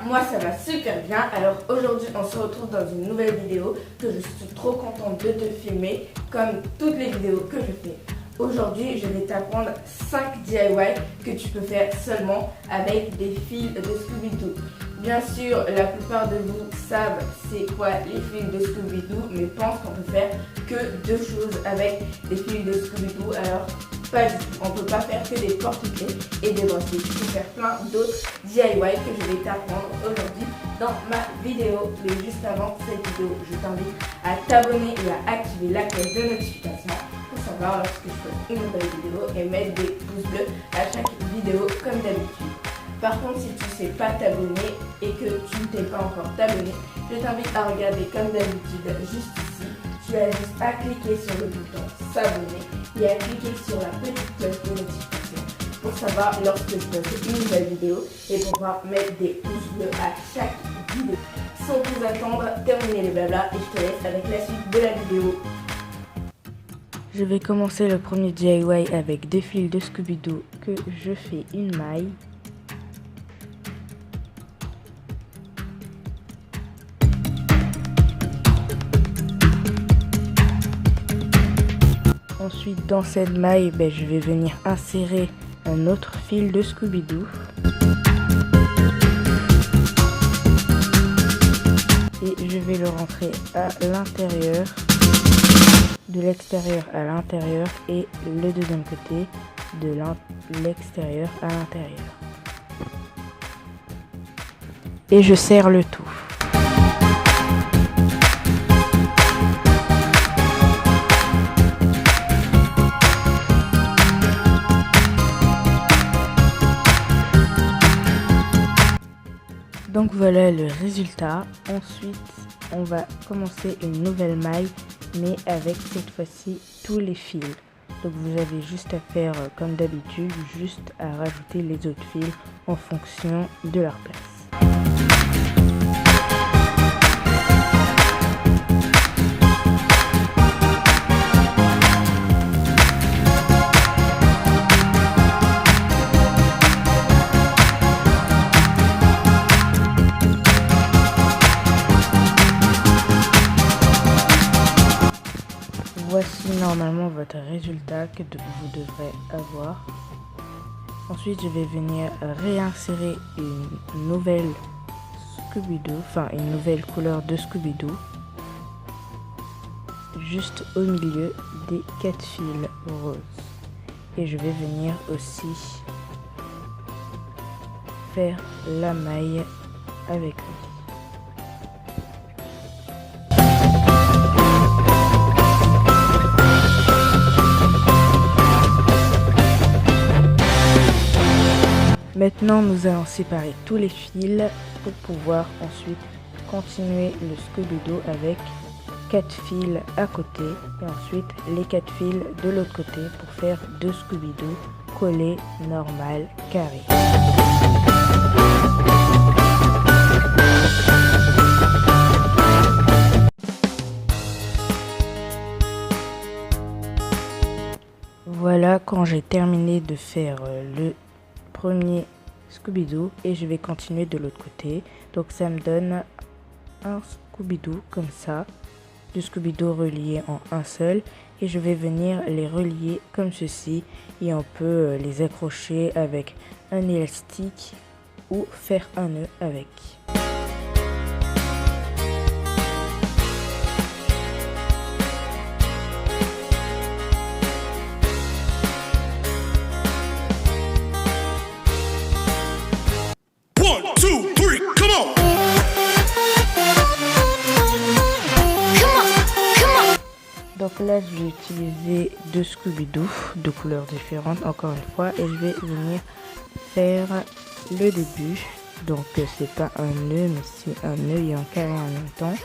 moi ça va super bien. Alors aujourd'hui on se retrouve dans une nouvelle vidéo que je suis trop contente de te filmer comme toutes les vidéos que je fais. Aujourd'hui je vais t'apprendre 5 DIY que tu peux faire seulement avec des fils de Scooby-Doo. Bien sûr la plupart de vous savent c'est quoi les fils de Scooby-Doo, mais pensent qu'on peut faire que 2 choses avec des fils de Scooby-Doo. Alors pas du tout, on ne peut pas faire que des porte-clés et des bracelets. Tu peux faire plein d'autres DIY que je vais t'apprendre aujourd'hui dans ma vidéo. Mais juste avant cette vidéo, je t'invite à t'abonner et à activer la cloche de notification pour savoir lorsque je fais une nouvelle vidéo et mettre des pouces bleus à chaque vidéo comme d'habitude. Par contre, si tu ne sais pas t'abonner et que tu ne t'es pas encore abonné, je t'invite à regarder comme d'habitude juste ici. Tu as juste à cliquer sur le bouton s'abonner et à cliquer sur la petite cloche de notification pour savoir lorsque je poste une nouvelle vidéo et pour pouvoir mettre des pouces bleus à chaque vidéo. Sans plus attendre, terminer les blabla et je te laisse avec la suite de la vidéo. Je vais commencer le premier DIY avec des fils de Scooby-Doo que je fais une maille. Ensuite, dans cette maille, je vais venir insérer un autre fil de Scooby-Doo. Et je vais le rentrer à l'intérieur, de l'extérieur à l'intérieur et le deuxième côté de l'extérieur à l'intérieur. Et je serre le tout. Donc voilà le résultat. Ensuite, on va commencer une nouvelle maille, mais avec cette fois-ci tous les fils. Donc vous avez juste à faire comme d'habitude, juste à rajouter les autres fils en fonction de leur place. Voici normalement votre résultat que vous devrez avoir. Ensuite, je vais venir réinsérer une nouvelle Scooby-Doo, enfin une nouvelle couleur de Scooby-Doo, juste au milieu des 4 fils roses. Et je vais venir aussi faire la maille avec lui. Maintenant, nous allons séparer tous les fils pour pouvoir ensuite continuer le Scooby-Doo avec 4 fils à côté et ensuite les 4 fils de l'autre côté pour faire 2 Scooby-Doo collés, normal, carré. Voilà quand j'ai terminé de faire le premier Scooby-Doo et je vais continuer de l'autre côté. Donc ça me donne un Scooby-Doo comme ça, deux Scooby-Doo reliés en un seul, et je vais venir les relier comme ceci et on peut les accrocher avec un élastique ou faire un nœud avec. Donc là, je vais utiliser 2 Scooby-Doo de couleurs différentes, encore une fois, et je vais venir faire le début. Donc c'est pas un nœud, mais c'est un nœud et un carré en même temps.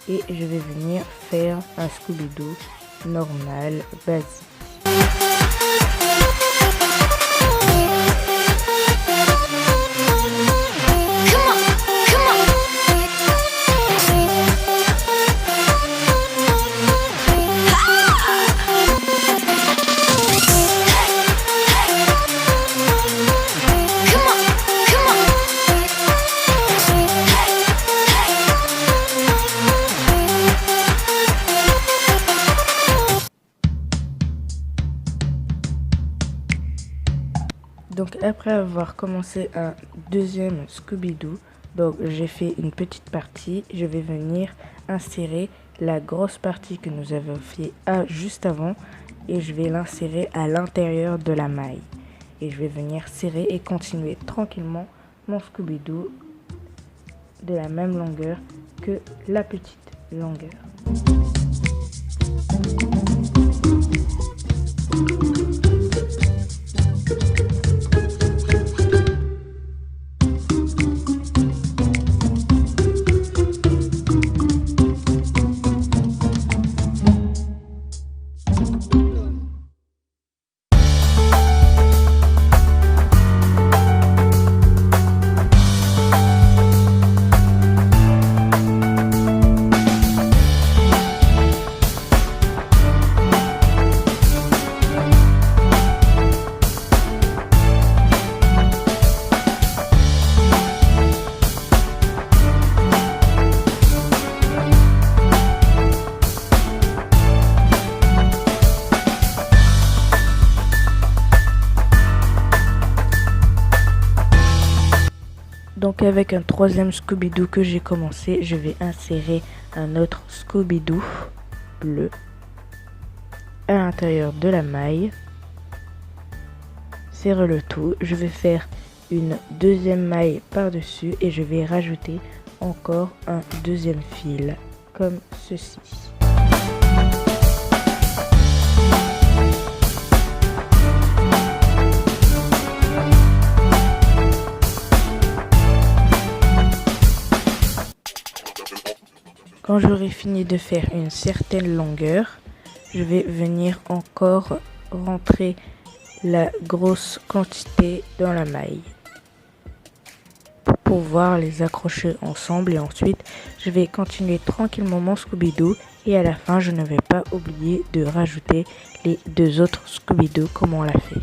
Et je vais venir faire un Scooby-Doo normal, basique. Donc après avoir commencé un deuxième Scooby-Doo, donc j'ai fait une petite partie, je vais venir insérer la grosse partie que nous avons fait juste avant et je vais l'insérer à l'intérieur de la maille. Et je vais venir serrer et continuer tranquillement mon Scooby-Doo de la même longueur que la petite longueur. Donc avec un troisième Scooby-Doo que j'ai commencé, je vais insérer un autre Scooby-Doo bleu à l'intérieur de la maille. Serre le tout. Je vais faire une deuxième maille par-dessus et je vais rajouter encore un deuxième fil comme ceci. Quand j'aurai fini de faire une certaine longueur, je vais venir encore rentrer la grosse quantité dans la maille pour pouvoir les accrocher ensemble et ensuite je vais continuer tranquillement mon Scooby-Doo et à la fin je ne vais pas oublier de rajouter les deux autres Scooby-Doo comme on l'a fait.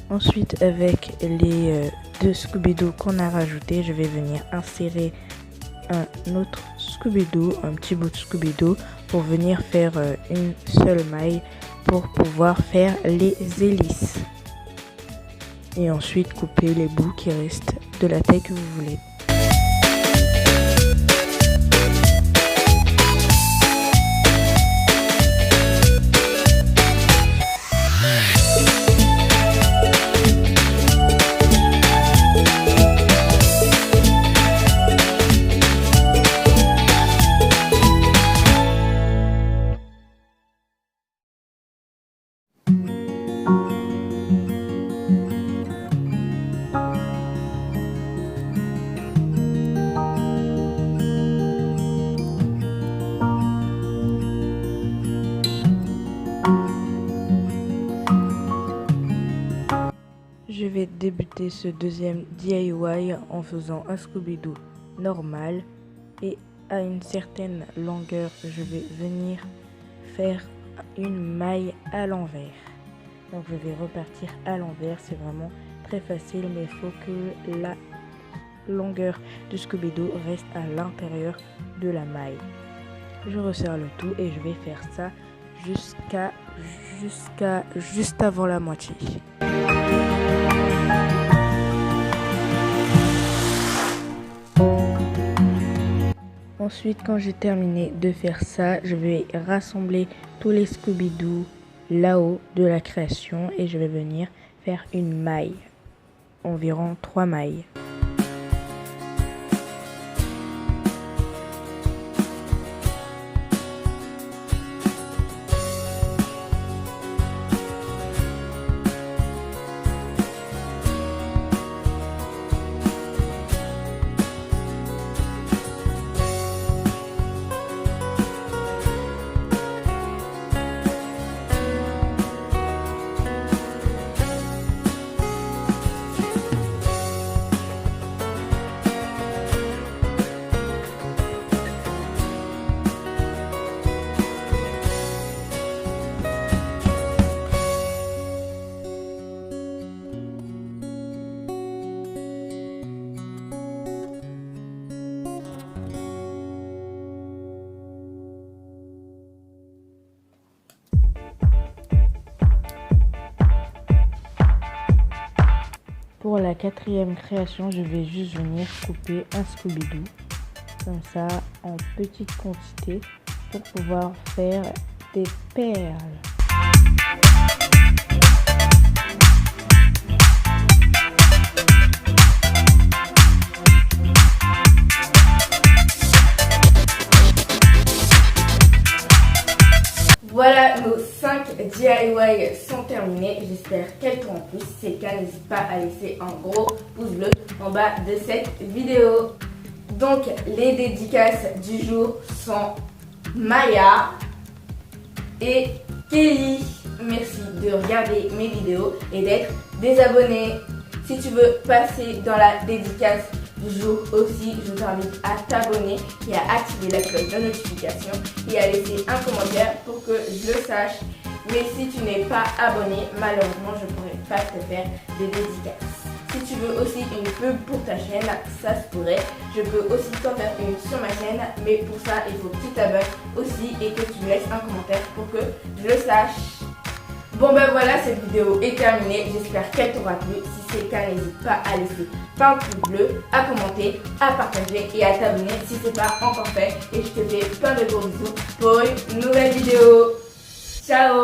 Ensuite, avec les deux Scooby-Doo qu'on a rajoutés, je vais venir insérer un autre Scooby-Doo, un petit bout de Scooby-Doo pour venir faire une seule maille pour pouvoir faire les hélices. Et ensuite couper les bouts qui restent de la taille que vous voulez. Je vais débuter ce deuxième DIY en faisant un Scooby-Doo normal et à une certaine longueur, je vais venir faire une maille à l'envers. Donc je vais repartir à l'envers, c'est vraiment très facile, mais il faut que la longueur du Scooby-Doo reste à l'intérieur de la maille. Je resserre le tout et je vais faire ça juste avant la moitié. Ensuite, quand j'ai terminé de faire ça, je vais rassembler tous les Scooby-Doo là-haut de la création et je vais venir faire une maille, environ 3 mailles. Pour la 4e création, je vais juste venir couper un Scooby-Doo, comme ça, en petite quantité, pour pouvoir faire des perles. Voilà, nos 5 DIY sont terminés. J'espère qu'elles t'auront plu. Si c'est le cas, n'hésite pas à laisser un gros pouce bleu en bas de cette vidéo. Donc, les dédicaces du jour sont Maya et Kelly. Merci de regarder mes vidéos et d'être des abonnés. Si tu veux passer dans la dédicace du jour aussi, je t'invite à t'abonner et à activer la cloche de notification et à laisser un commentaire pour que je le sache. Mais si tu n'es pas abonné, malheureusement, je ne pourrai pas te faire des dédicaces. Si tu veux aussi une pub pour ta chaîne, ça se pourrait. Je peux aussi t'en faire une sur ma chaîne, mais pour ça, il faut que tu t'abonnes aussi et que tu me laisses un commentaire pour que je le sache. Bon ben voilà, cette vidéo est terminée, j'espère qu'elle t'aura plu. Si c'est le cas, n'hésite pas à laisser un pouce bleu, à commenter, à partager et à t'abonner si ce n'est pas encore fait. Et je te fais plein de gros bisous pour une nouvelle vidéo. Ciao!